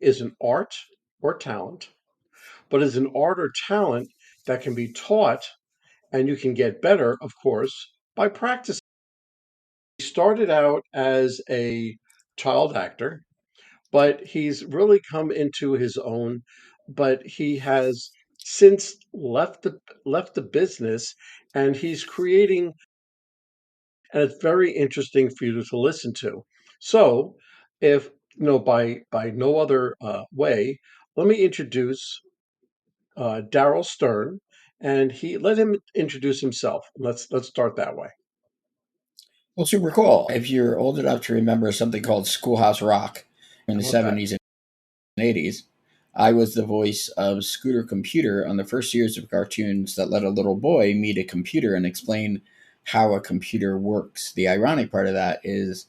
is an art or talent, but is an art or talent that can be taught, and you can get better, of course, by practicing. He started out as a child actor, but he's really come into his own. But he has since left the business, and he's creating, and it's very interesting for you to listen to. So, if by no other way, let me introduce Daryl Stern, and he let him introduce himself. Let's start that way. Well, super cool. If you're old enough to remember something called Schoolhouse Rock in the How about that? 70s and 80s, I was the voice of Scooter Computer on the first series of cartoons that let a little boy meet a computer and explain how a computer works. The ironic part of that is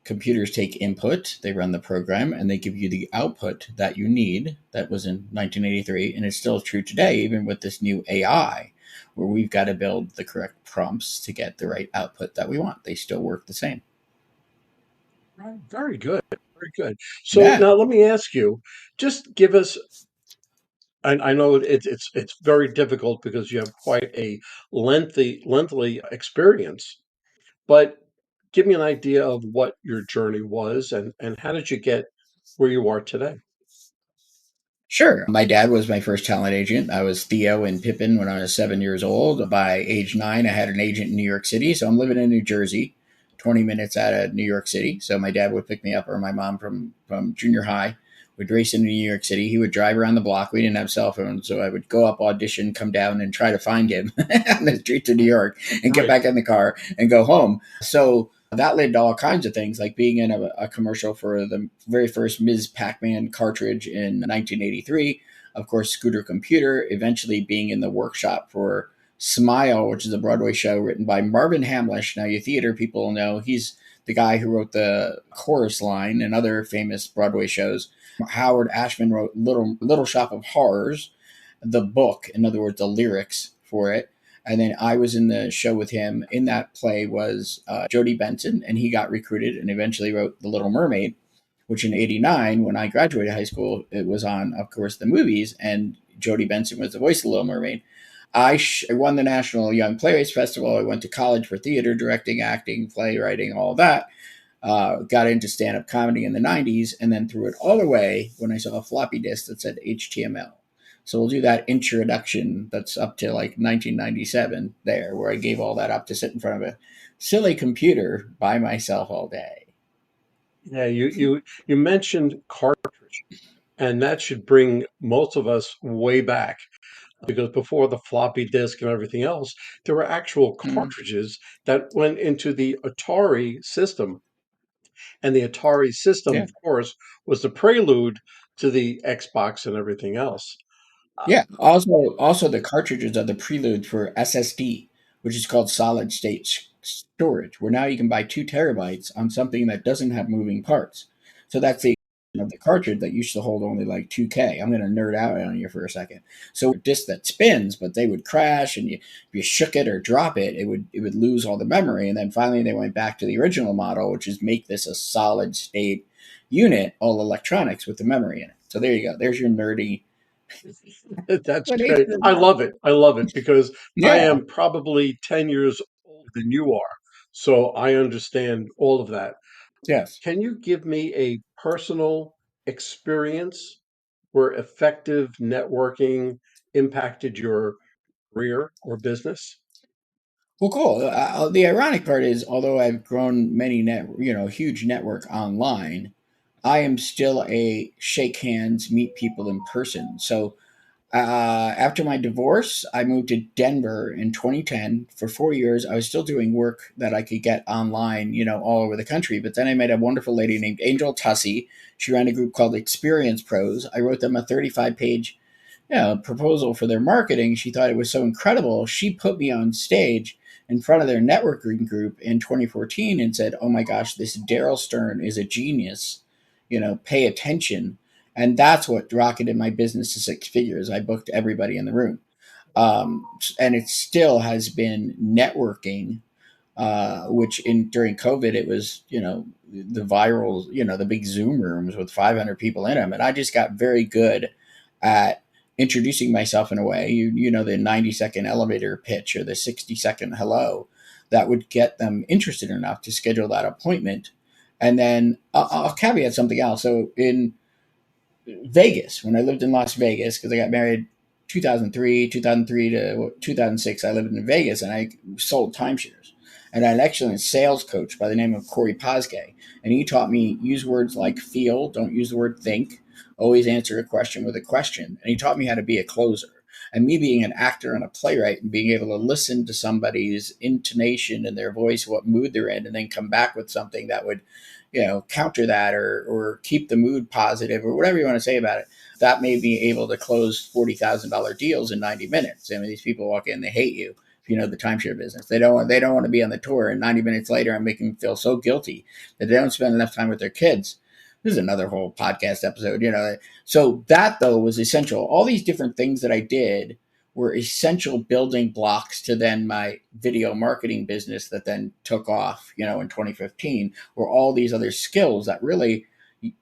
computers take input, they run the program, and they give you the output that you need. That was in 1983, and it's still true today, even with this new AI, where we've got to build the correct prompts to get the right output that we want. They still work the same. Right. Very good. Very good. So Yeah. now let me ask you, just give us. I know it's very difficult because you have quite a lengthy experience, but give me an idea of what your journey was, and how did you get where you are today? Sure. My dad was my first talent agent. I was Theo and Pippin when I was 7 years old. By age 9, I had an agent in New York City. So I'm living in New Jersey, 20 minutes out of New York City. So my dad would pick me up or my mom from junior high. We'd race into New York City. He would drive around the block. We didn't have cell phones. So I would go up, audition, come down, and try to find him on the streets of New York and get Right. back in the car and go home. So that led to all kinds of things, like being in a commercial for the very first Ms. Pac-Man cartridge in 1983. Of course, Scooter Computer, eventually being in the workshop for Smile, which is a Broadway show written by Marvin Hamlish. Now, you theater people know he's the guy who wrote the chorus line and other famous Broadway shows. Howard Ashman wrote Little Shop of Horrors, the book, in other words, the lyrics for it. And then I was in the show with him. In that play was Jody Benson, and he got recruited and eventually wrote The Little Mermaid, which in '89, when I graduated high school, it was on, of course, the movies, and Jody Benson was the voice of The Little Mermaid. I won the National Young Playwrights Festival. I went to college for theater, directing, acting, playwriting, all that. Got into stand up comedy in the '90s, and then threw it all away when I saw a floppy disk that said HTML. So we'll do that introduction that's up to like 1997 there, where I gave all that up to sit in front of a silly computer by myself all day. Yeah, you mentioned cartridge, and that should bring most of us way back because before the floppy disk and everything else, there were actual Mm. cartridges that went into the Atari system, and the Atari system, Yeah. of course, was the prelude to the Xbox and everything else. Uh, Yeah. Also the cartridges are the prelude for SSD, which is called solid state storage, where now you can buy 2 terabytes on something that doesn't have moving parts. So that's the of the cartridge that used to hold only like 2K. I'm going to nerd out on you for a second. So a disc that spins, but they would crash, and if you shook it or drop it, it would lose all the memory. And then finally they went back to the original model, which is make this a solid state unit, all electronics with the memory in it. So there you go. There's your nerdy that's great. explanation of I that. love it. I love it because I Yeah. am probably 10 years older than you are. So I understand all of that. Yes. Can you give me a personal experience where effective networking impacted your career or business? Well, cool. The ironic part is, although I've grown huge network online, I am still a shake hands, meet people in person. So after my divorce, I moved to Denver in 2010. For 4 years, I was still doing work that I could get online, all over the country. But then I met a wonderful lady named Angel Tussey. She ran a group called Experience Pros. I wrote them a 35-page proposal for their marketing. She thought it was so incredible. She put me on stage in front of their networking group in 2014 and said, "Oh my gosh, this Daryl Stern is a genius. Pay attention." And that's what rocketed my business to 6 figures. I booked everybody in the room. And it still has been networking which in during COVID, it was, the viral, the big Zoom rooms with 500 people in them. And I just got very good at introducing myself in a way, the 90-second elevator pitch or the 60-second hello that would get them interested enough to schedule that appointment. And then I'll caveat something else. So in Vegas, when I lived in Las Vegas, because I got married 2003 to 2006, I lived in Vegas and I sold timeshares. And I had an excellent sales coach by the name of Corey Posgay. And he taught me use words like feel, don't use the word think, always answer a question with a question. And he taught me how to be a closer. And me being an actor and a playwright and being able to listen to somebody's intonation and their voice, what mood they're in, and then come back with something that would, counter that or keep the mood positive or whatever you want to say about it. That made me able to close $40,000 deals in 90 minutes. I mean, these people walk in, they hate you. If you know the timeshare business, they don't want to be on the tour. And 90 minutes later, I'm making them feel so guilty that they don't spend enough time with their kids. This is another whole podcast episode. So that though was essential. All these different things that I did were essential building blocks to then my video marketing business that then took off, in 2015, were all these other skills that really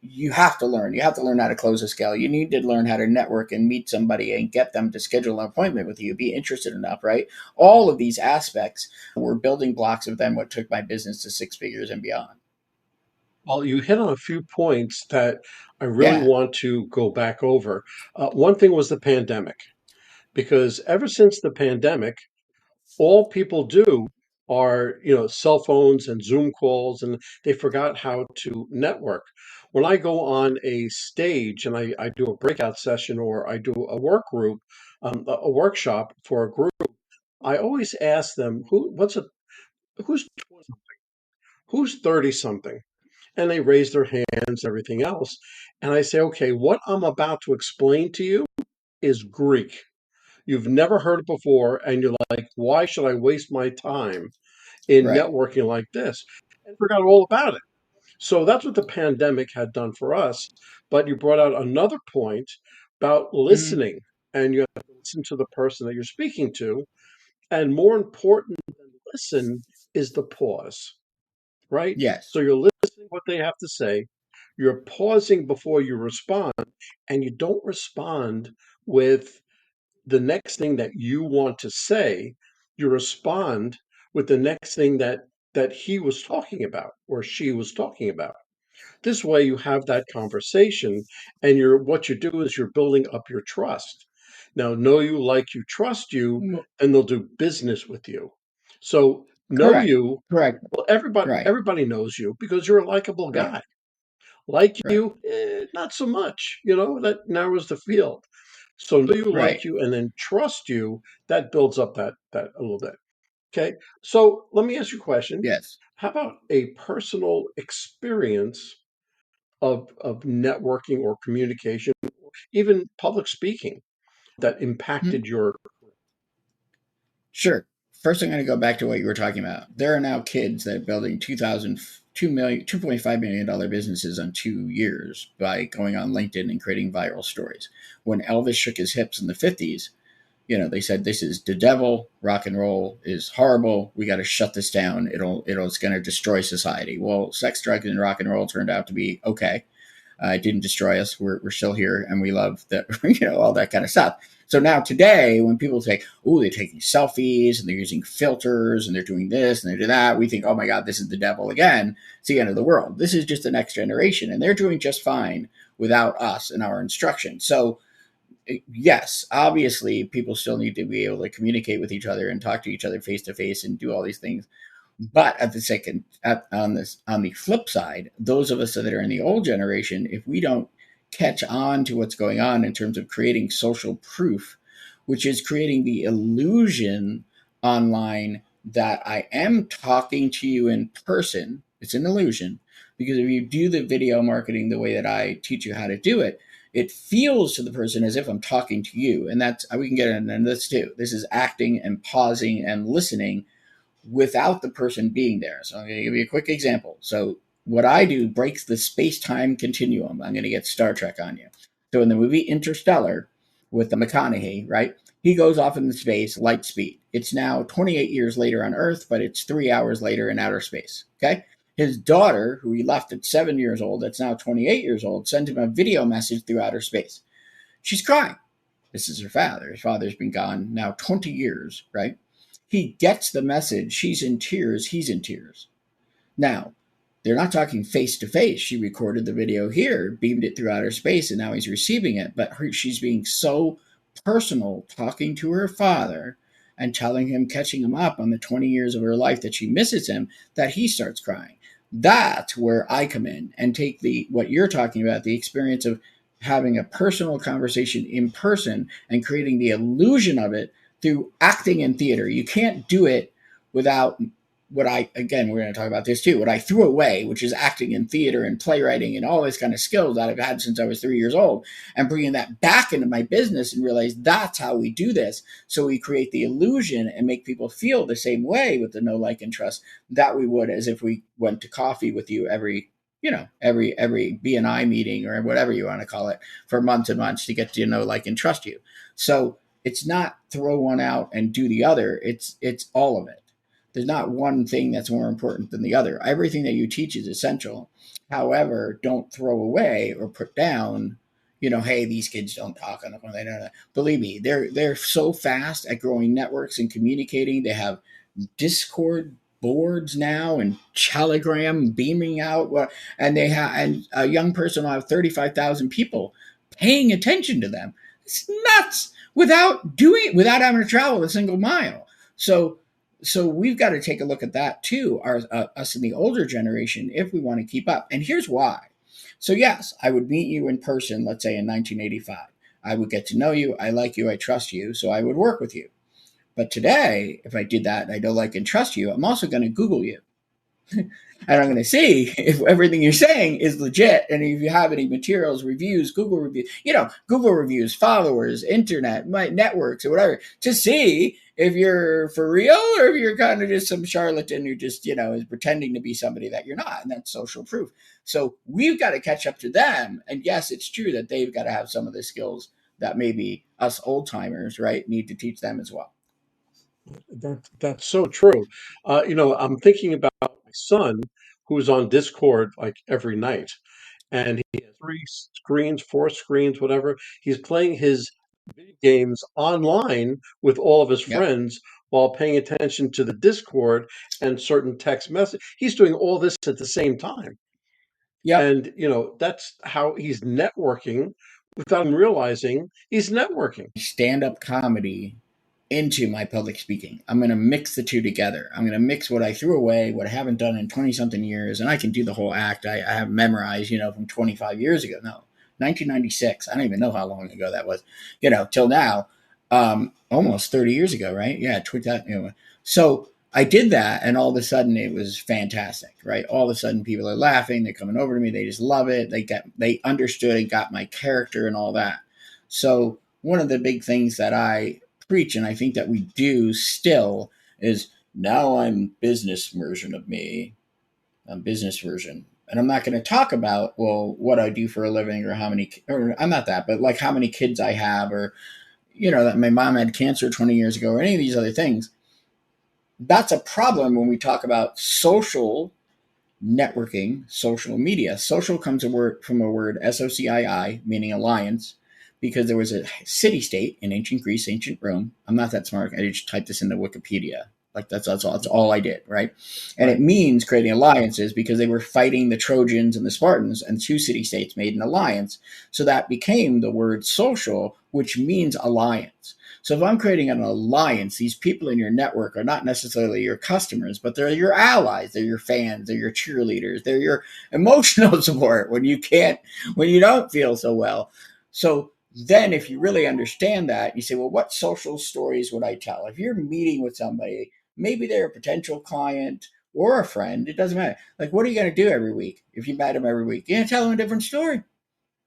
you have to learn. You have to learn how to close a scale. You need to learn how to network and meet somebody and get them to schedule an appointment with you, be interested enough, right? All of these aspects were building blocks of then what took my business to six figures and beyond. Well, you hit on a few points that I really Yeah, want to go back over. One thing was the pandemic, because ever since the pandemic, all people do are, cell phones and Zoom calls, and they forgot how to network. When I go on a stage and I do a breakout session or I do a work group, a workshop for a group, I always ask them who's 20, who's 30 something, and they raise their hands, everything else, and I say, okay, what I'm about to explain to you is Greek. You've never heard it before, and you're like, why should I waste my time in right. networking like this? And forgot all about it. So that's what the pandemic had done for us. But you brought out another point about Mhm. listening, and you have to listen to the person that you're speaking to. And more important than listen is the pause, right? Yes, So you're listening what they have to say, you're pausing before you respond, and you don't respond with the next thing that you want to say. You respond with the next thing that he was talking about or she was talking about. This way you have that conversation, and what you do is you're building up your trust. Now, know you, like you, trust you, and they'll do business with you. So know correct, you. correct. Well, everybody Right, everybody knows you because you're a likable right, guy. Like right, you, not so much. That narrows the field. So know you, like right. you, and then trust you. That builds up that a little bit. Okay. So let me ask you a question. Yes. How about a personal experience of networking or communication, even public speaking, that Hmm. impacted your? Sure. First, I'm going to go back to what you were talking about. There are now kids that are building 2.5 million businesses on 2 years by going on LinkedIn and creating viral stories. When Elvis shook his hips in the 50s, they said this is the devil. Rock and roll is horrible. We got to shut this down. It's going to destroy society. Well, sex, drugs, and rock and roll turned out to be okay. It didn't destroy us. We're still here, and we love that. All that kind of stuff. So now today, when people say, "Oh, they're taking selfies and they're using filters and they're doing this and they're doing that," we think, "Oh my God, this is the devil again. It's the end of the world." This is just the next generation, and they're doing just fine without us and our instruction. So yes, obviously, people still need to be able to communicate with each other and talk to each other face to face and do all these things. But on the flip side, those of us that are in the old generation, if we don't catch on to what's going on in terms of creating social proof, which is creating the illusion online that I am talking to you in person, it's an illusion. Because if you do the video marketing the way that I teach you how to do it, it feels to the person as if I'm talking to you. And that's, we can get into this too. This is acting and pausing and listening without the person being there. So I'm going to give you a quick example. So what I do breaks the space-time continuum. I'm going to get Star Trek on you. So in the movie Interstellar with the McConaughey, right? He goes off into space, light speed. It's now 28 years later on Earth, but it's 3 hours later in outer space. Okay. His daughter, who he left at 7 years old, that's now 28 years old, sent him a video message through outer space. She's crying. This is her father. His father's been gone now 20 years, right? He gets the message. She's in tears. He's in tears. Now, they're not talking face to face. She recorded the video here, beamed it through outer space, and now he's receiving it. But she's being so personal, talking to her father and telling him, catching him up on the 20 years of her life that she misses him, that he starts crying. That's where I come in and take what you're talking about, the experience of having a personal conversation in person and creating the illusion of it through acting in theater. You can't do it without we're going to talk about this too, what I threw away, which is acting in theater and playwriting and all this kind of skills that I've had since I was 3 years old, and bringing that back into my business and realize that's how we do this. So we create the illusion and make people feel the same way with the know, like, and trust that we would as if we went to coffee with you every BNI meeting or whatever you want to call it for months and months to get to know, like, and trust you. So it's not throw one out and do the other. It's all of it. There's not one thing that's more important than the other. Everything that you teach is essential. However, don't throw away or put down, hey, these kids don't talk on the phone. They don't. Believe me, they're so fast at growing networks and communicating. They have Discord boards now and Telegram beaming out, and a young person will have 35,000 people paying attention to them. It's nuts without having to travel a single mile. So we've got to take a look at that too, us in the older generation, if we want to keep up. And here's why. So yes, I would meet you in person, let's say in 1985. I would get to know you. I like you. I trust you. So I would work with you. But today, if I did that and I don't like and trust you, I'm also going to Google you. And I'm going to see if everything you're saying is legit. And if you have any materials, reviews, Google reviews, followers, internet, networks, or whatever, to see if you're for real or if you're kind of just some charlatan who just, is pretending to be somebody that you're not. And that's social proof. So we've got to catch up to them. And yes, it's true that they've got to have some of the skills that maybe us old timers, right, need to teach them as well. That's so true. I'm thinking about my son who's on Discord like every night, and he has 3 screens, 4 screens, whatever. He's playing his video games online with all of his Yep. friends while paying attention to the Discord and certain text message. He's doing all this at the same time. Yep. And, that's how he's networking without him realizing he's networking. Stand-up comedy into my public speaking. I'm going to mix the two together. I'm going to mix what I threw away, what I haven't done in 20 something years, and I can do the whole act. I have memorized, from 25 years ago. No, 1996. I don't even know how long ago that was, till now, almost 30 years ago, right? Yeah. So I did that, and all of a sudden it was fantastic, right? All of a sudden people are laughing. They're coming over to me. They just love it. They understood and got my character and all that. So one of the big things that I preach, and I think that we do still, is now I'm business version of me. I'm business version. And I'm not going to talk about, what I do for a living or I'm not that, but like how many kids I have or, that my mom had cancer 20 years ago or any of these other things. That's a problem when we talk about social networking, social media. Social comes from a word SOCII, meaning alliance, because there was a city-state in ancient Greece, ancient Rome. I'm not that smart. I just typed this into Wikipedia. Like that's all I did, right? And it means creating alliances because they were fighting the Trojans and the Spartans, and 2 city-states made an alliance. So that became the word social, which means alliance. So if I'm creating an alliance, these people in your network are not necessarily your customers, but they're your allies. They're your fans. They're your cheerleaders. They're your emotional support when you don't feel so well. So then if you really understand that, you say, well, what social stories would I tell? If you're meeting with somebody, maybe they're a potential client or a friend, it doesn't matter. Like, what are you going to do every week? If you met them every week, you're going to tell them a different story,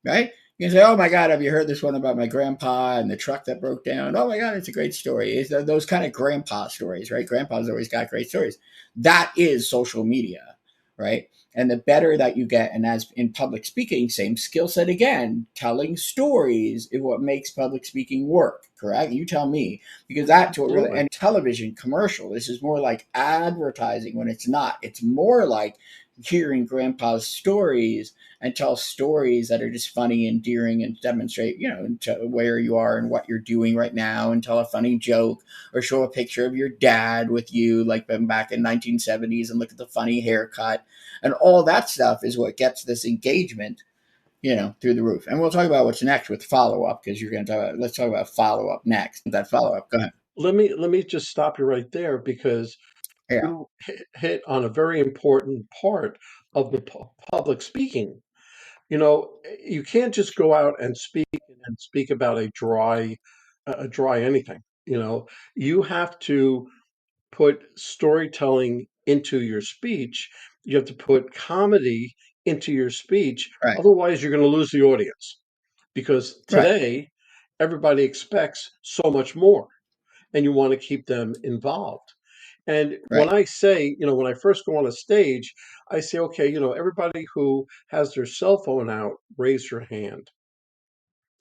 right? You can say, oh my God, have you heard this one about my grandpa and the truck that broke down? Oh my God, it's a great story. It's those kind of grandpa stories, right? Grandpa's always got great stories. That is social media. right? And the better that you get, and as in public speaking, same skill set again, telling stories is what makes public speaking work, correct? You tell me, because that's what really, Absolutely. and television commercial, this is more like advertising when it's not. It's more like hearing grandpa's stories and tell stories that are just funny, endearing, and demonstrate, where you are and what you're doing right now, and tell a funny joke or show a picture of your dad with you, like back in 1970s, and look at the funny haircut, and all that stuff is what gets this engagement, through the roof. And we'll talk about what's next with follow up because you're going to talk about. Let's talk about follow up next. That follow up. Go ahead. Let me just stop you right there because Yeah. you hit on a very important part of the public speaking. You know, you can't just go out and speak about a dry anything. You know, you have to put storytelling into your speech. You have to put comedy into your speech. Right. Otherwise, you're going to lose the audience because Right. today everybody expects so much more and you want to keep them involved. And when Right. I say, when I first go on a stage, I say, okay, everybody who has their cell phone out, raise your hand.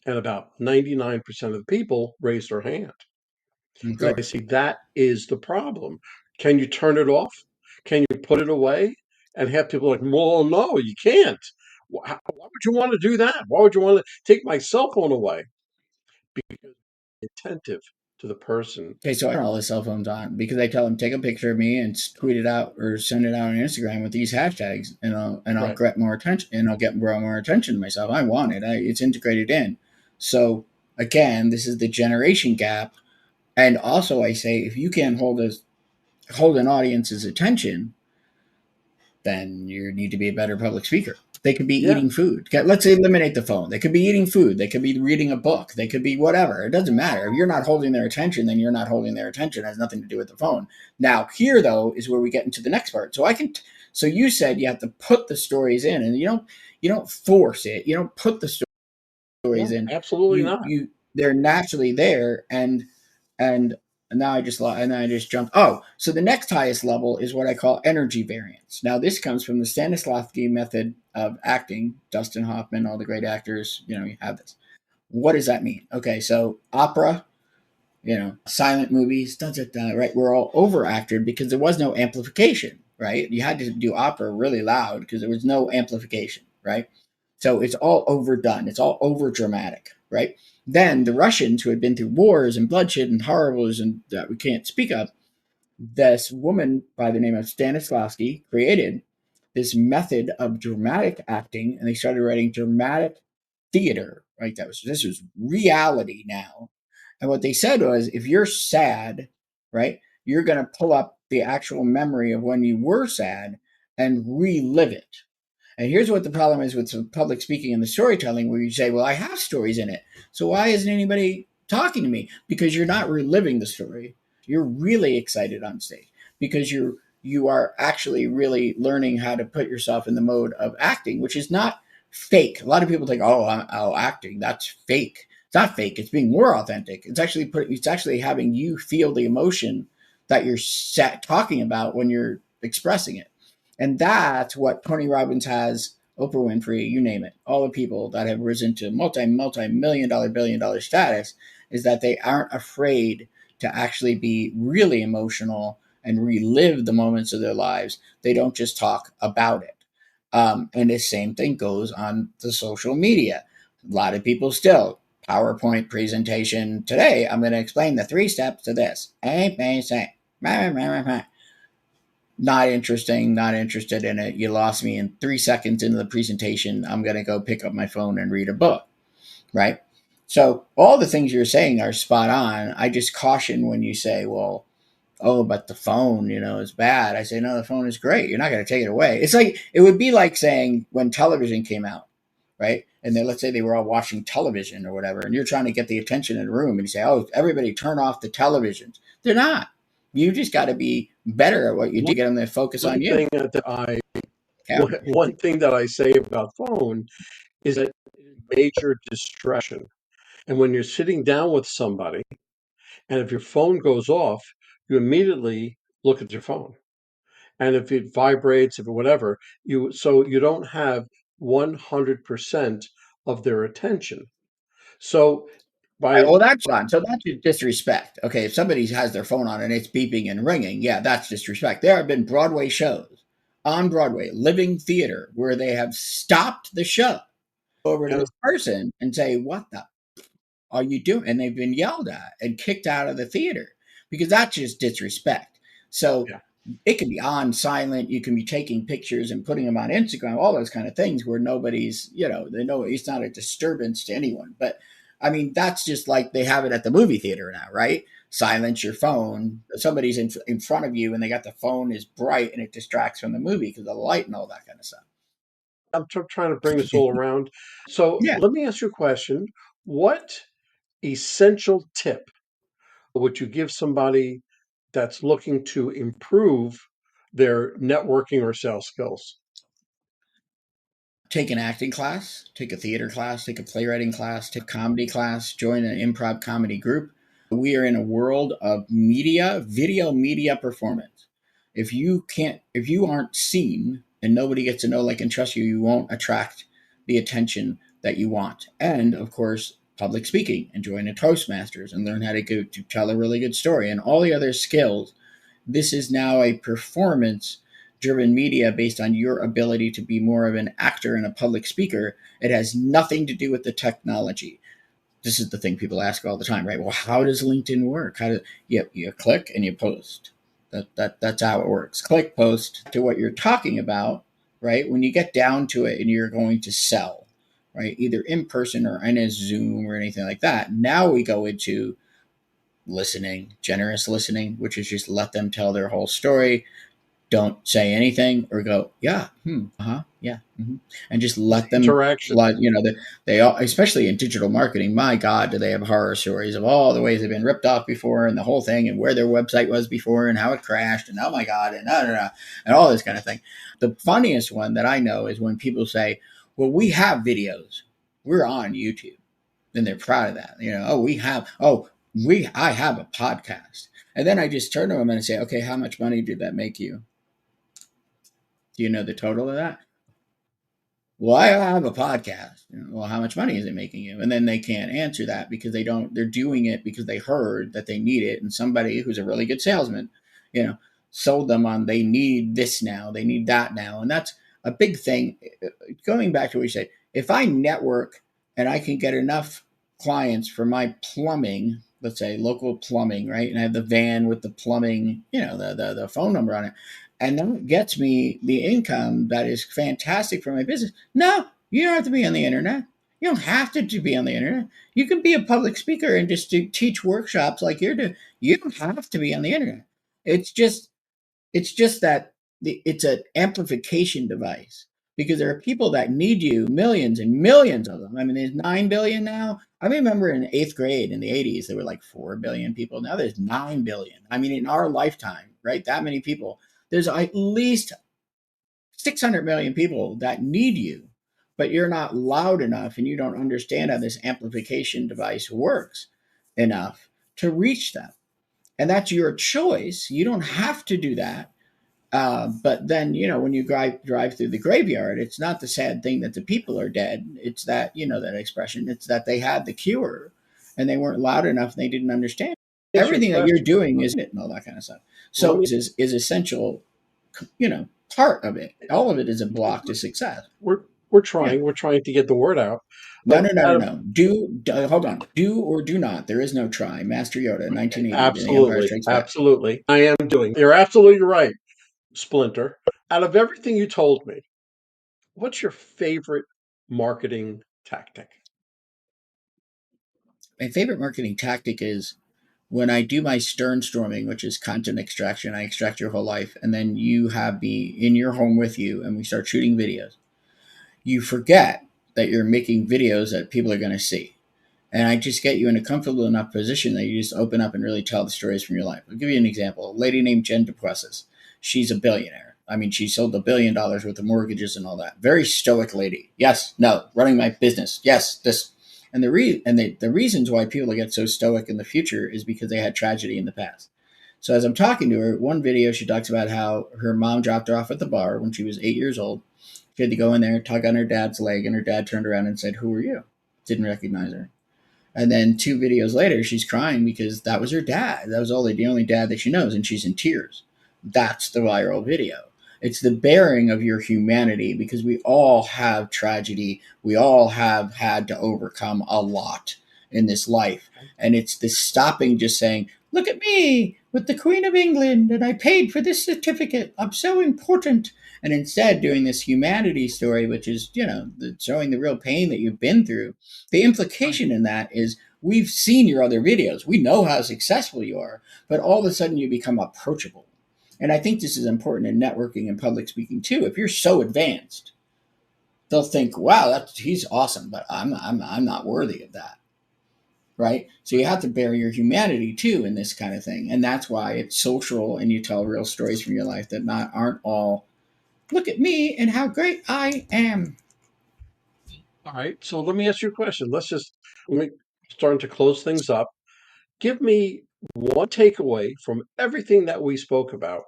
And about 99% of the people raise their hand. Of And I course. see that is the problem. Can you turn it off? Can you put it away? And have people like, well, no, you can't. Why would you want to do that? Why would you want to take my cell phone away? Because attentive to the person. Okay, so I turn all the cell phones on because I tell them take a picture of me and tweet it out or send it out on Instagram with these hashtags, and I'll Right. get more attention, and I'll get more attention to myself. I want it. It's integrated in. So again, this is the generation gap, and also I say if you can't hold an audience's attention, then you need to be a better public speaker. They could be Yeah. eating food. Let's eliminate the phone. They could be eating food. They could be reading a book. They could be whatever. It doesn't matter. If you're not holding their attention, then you're not holding their attention. It has nothing to do with the phone. Now, here though is where we get into the next part. So you said you have to put the stories in, and you don't force it. You don't put the stories No, in. absolutely not. They're naturally there, and now I just jumped. Oh, so the next highest level is what I call energy variance. Now this comes from the Stanislavski method of acting. Dustin Hoffman, all the great actors, you have this. What does that mean? Okay, so opera, silent movies, da, da, da, right? We're all overacted because there was no amplification, right? You had to do opera really loud because there was no amplification, right? So it's all overdone. It's all over dramatic, right? Then the Russians, who had been through wars and bloodshed and horrors and that we can't speak of, this woman by the name of Stanislavski created this method of dramatic acting, and they started writing dramatic theater. Right, this was reality now. And what they said was, if you're sad, right, you're going to pull up the actual memory of when you were sad and relive it. And here's what the problem is with some public speaking and the storytelling, where you say, well, I have stories in it. So why isn't anybody talking to me? Because you're not reliving the story. You're really excited on stage because you are actually really learning how to put yourself in the mode of acting, which is not fake. A lot of people think, oh, acting, that's fake. It's not fake. It's being more authentic. It's actually having you feel the emotion that you're talking about when you're expressing it. And that's what Tony Robbins has, Oprah Winfrey, you name it, all the people that have risen to multi-million dollar, billion dollar status, is that they aren't afraid to actually be really emotional and relive the moments of their lives. They don't just talk about it. And the same thing goes on the social media. A lot of people still, PowerPoint presentation today, I'm going to explain the 3 steps to this. Not interesting, not interested in it. You lost me in 3 seconds into the presentation. I'm going to go pick up my phone and read a book, right? So all the things you're saying are spot on. I just caution when you say, well, oh, but the phone, is bad. I say, no, the phone is great. You're not going to take it away. It would be like saying when television came out, right? And then let's say they were all watching television or whatever, and you're trying to get the attention in the room, and you say, oh, everybody turn off the televisions. They're not. You just got to be better at what you do, One, get them to focus one on you. thing that I Yeah. one thing that I say about phone is that it is major distraction. And when you're sitting down with somebody, and if your phone goes off, you immediately look at your phone. and if it vibrates, if it whatever, you don't have 100% of their attention. So by Well, that's fun. So that's disrespect. Okay, if somebody has their phone on and it's beeping and ringing, yeah, that's disrespect. There have been Broadway shows on Broadway, living theater, where they have stopped the show over to yeah, this person and say, "What the are you doing?" And they've been yelled at and kicked out of the theater because that's just disrespect. So yeah, it can be on silent. You can be taking pictures and putting them on Instagram, all those kind of things where nobody's, they know it's not a disturbance to anyone. But I mean, that's just like they have it at the movie theater now, right? Silence your phone. Somebody's in front of you and they got the phone is bright and it distracts from the movie because of the light and all that kind of stuff. I'm trying to bring this all around. So Yeah. let me ask you a question. What essential tip would you give somebody that's looking to improve their networking or sales skills? Take an acting class, take a theater class, take a playwriting class, take a comedy class, join an improv comedy group. We are in a world of media, video media performance. If you aren't seen and nobody gets to know, like, and trust you, you won't attract the attention that you want. And of course, public speaking and join a Toastmasters and learn how to tell a really good story and all the other skills. This is now a performance driven media based on your ability to be more of an actor and a public speaker. It has nothing to do with the technology. This is the thing people ask all the time, right? Well, how does LinkedIn work? How do you click and you post? That's how it works. Click, post to what you're talking about, right? When you get down to it and you're going to sell, right? Either in person or in a Zoom or anything like that. Now we go into listening, generous listening, which is just let them tell their whole story. Don't say anything or go, yeah, yeah, and just let them Interaction. flood. They all, especially in digital marketing. My God, do they have horror stories of all the ways they've been ripped off before, and the whole thing, and where their website was before, and how it crashed, and oh my God, and and all this kind of thing. The funniest one that I know is when people say, "Well, we have videos. We're on YouTube." And they're proud of that. I have a podcast. And then I just turn to them and say, okay, how much money did that make you? Do you know the total of that? Well, I have a podcast. Well, how much money is it making you? And then they can't answer that because they're doing it because they heard that they need it. And somebody who's a really good salesman, you know, sold them on they need this now, they need that now. And that's a big thing. Going back to what you said, if I network and I can get enough clients for my plumbing, let's say local plumbing, right? And I have the van with the plumbing, the phone number on it, and that gets me the income that is fantastic for my business. No, you don't have to be on the internet. You don't have to be on the internet. You can be a public speaker and just teach workshops like you're doing. You don't have to be on the internet. It's just that it's an amplification device because there are people that need you, millions and millions of them. I mean, there's 9 billion now. I remember in eighth grade in the 80s, there were like 4 billion people. Now there's 9 billion. I mean, in our lifetime, right? That many people. There's at least 600 million people that need you, but you're not loud enough and you don't understand how this amplification device works enough to reach them. And that's your choice. You don't have to do that. But then, when you drive through the graveyard, it's not the sad thing that the people are dead. It's that, that expression. It's that they had the cure and they weren't loud enough and they didn't understand. Ask you a Everything that you're question. doing is it and all that kind of stuff. Let So me. is essential, part of it. All of it is a block to success. We're we're Yeah. trying. We're trying to get the word out. No, But no, no, no, out of no. Hold on. Do or do not. There is no try. Master Yoda, 1980, The Empire absolutely, Strikes Back. absolutely, I am doing. You're absolutely right, Splinter. Out of everything you told me, what's your favorite marketing tactic? My favorite marketing tactic is when I do my Stern storming, which is content extraction. I extract your whole life, and then you have me in your home with you, and we start shooting videos. You forget that you're making videos that people are going to see. And I just get you in a comfortable enough position that you just open up and really tell the stories from your life. I'll give you an example. A lady named Jen DePuessis. She's a billionaire. I mean, she sold $1 billion worth of mortgages and all that. Very stoic lady. Yes, no, running my business. Yes, this. And the reasons why people get so stoic in the future is because they had tragedy in the past. So as I'm talking to her, one video she talks about how her mom dropped her off at the bar when she was 8 years old. She had to go in there, tug on her dad's leg, and her dad turned around and said, "Who are you?" Didn't recognize her. And then 2 videos later, she's crying because that was her dad. That was the only dad that she knows, and she's in tears. That's the viral video. It's the bearing of your humanity because we all have tragedy. We all have had to overcome a lot in this life. And it's the stopping, just saying, "Look at me with the Queen of England, and I paid for this certificate. I'm so important." And instead, doing this humanity story, which is, showing the real pain that you've been through. The Right. implication in that is we've seen your other videos. We know how successful you are, but all of a sudden you become approachable. And I think this is important in networking and public speaking too. If you're so advanced, they'll think, "Wow, he's awesome, but I'm not worthy of that." Right? So you have to bear your humanity too in this kind of thing. And that's why it's social and you tell real stories from your life that not aren't all, "Look at me and how great I am." All right. So let me ask you a question. Let me starting to close things up. Give me one takeaway from everything that we spoke about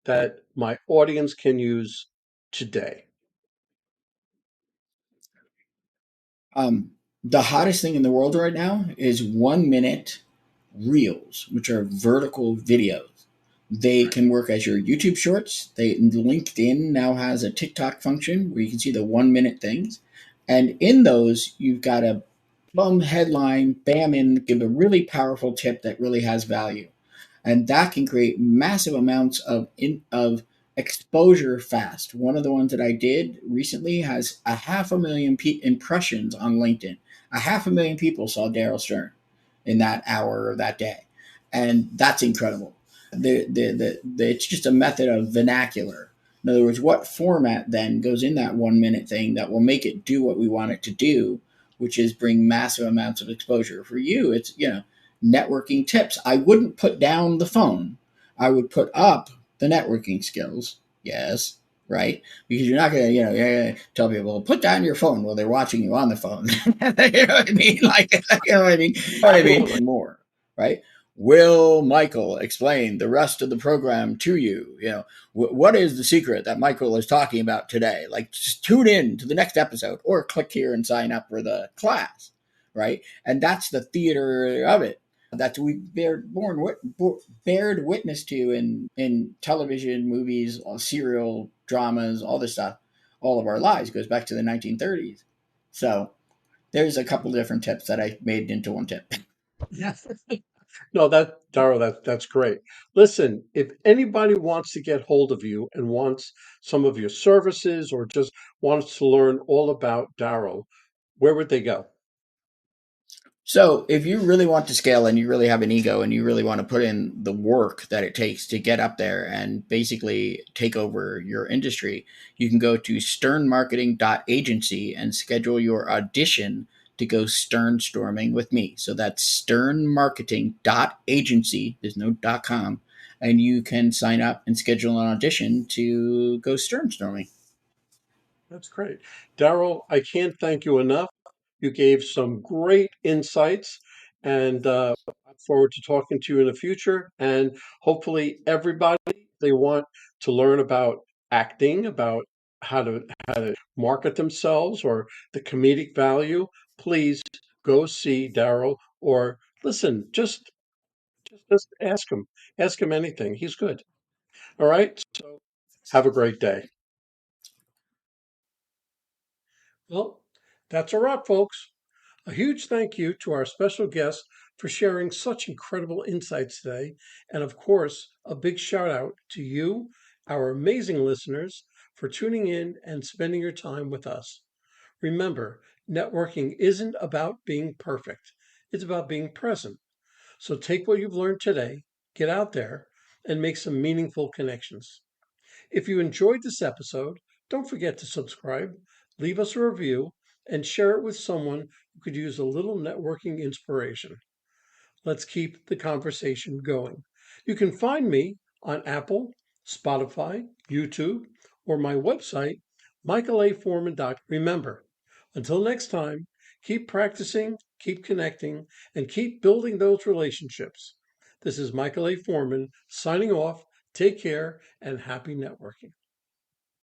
that my audience can use today. Um, the hottest thing in the world right now is 1 minute reels, which are vertical videos. They Right. can work as your YouTube shorts. LinkedIn now has a TikTok function where you can see the 1 minute things. And in those, you've got a bum headline, bam in, give a really powerful tip that really has value, and that can create massive amounts of exposure fast. One of the ones that I did recently has a half a million impressions on LinkedIn. A half a million people saw Daryl Stern in that hour or that day, and that's incredible. It's just a method of vernacular. In other words, what format then goes in that 1 minute thing that will make it do what we want it to do, which is bring massive amounts of exposure. For you, it's networking tips. I wouldn't put down the phone. I would put up the networking skills. Yes, right? Because you're not going to, you're gonna tell people, "Put down your phone," while they're watching you on the phone. You know what I mean? Like, you know what I mean? You know what I mean? Absolutely. More, right? Will Michael explain the rest of the program to you? What is the secret that Michael is talking about today? Like, just tune in to the next episode or click here and sign up for the class, right? And that's the theater of it that we bared witness to in television, movies, serial dramas, all this stuff. All of our lives goes back to the 1930s. So there's a couple different tips that I made into one tip. Yes. No, Darrell, that's great. Listen, if anybody wants to get hold of you and wants some of your services or just wants to learn all about Darrell, where would they go? So, if you really want to scale and you really have an ego and you really want to put in the work that it takes to get up there and basically take over your industry, you can go to sternmarketing.agency and schedule your audition to go stern storming with me. So that's sternmarketing.agency, there's no .com, and you can sign up and schedule an audition to go stern storming. That's great. Darrell, I can't thank you enough. You gave some great insights, and I look forward to talking to you in the future. And hopefully, everybody they want to learn about acting, about how to market themselves, or the comedic value. Please go see Darrell, or listen. Just ask him anything. He's good. All right. So have a great day. Well, that's a wrap, folks. A huge thank you to our special guest for sharing such incredible insights today. And of course, a big shout out to you, our amazing listeners, for tuning in and spending your time with us. Remember, networking isn't about being perfect, it's about being present. So take what you've learned today, get out there, and make some meaningful connections. If you enjoyed this episode, don't forget to subscribe, leave us a review, and share it with someone who could use a little networking inspiration. Let's keep the conversation going. You can find me on Apple, Spotify, YouTube, or my website, michaelaforman.com. Remember, until next time, keep practicing, keep connecting, and keep building those relationships. This is Michael A. Forman signing off. Take care and happy networking.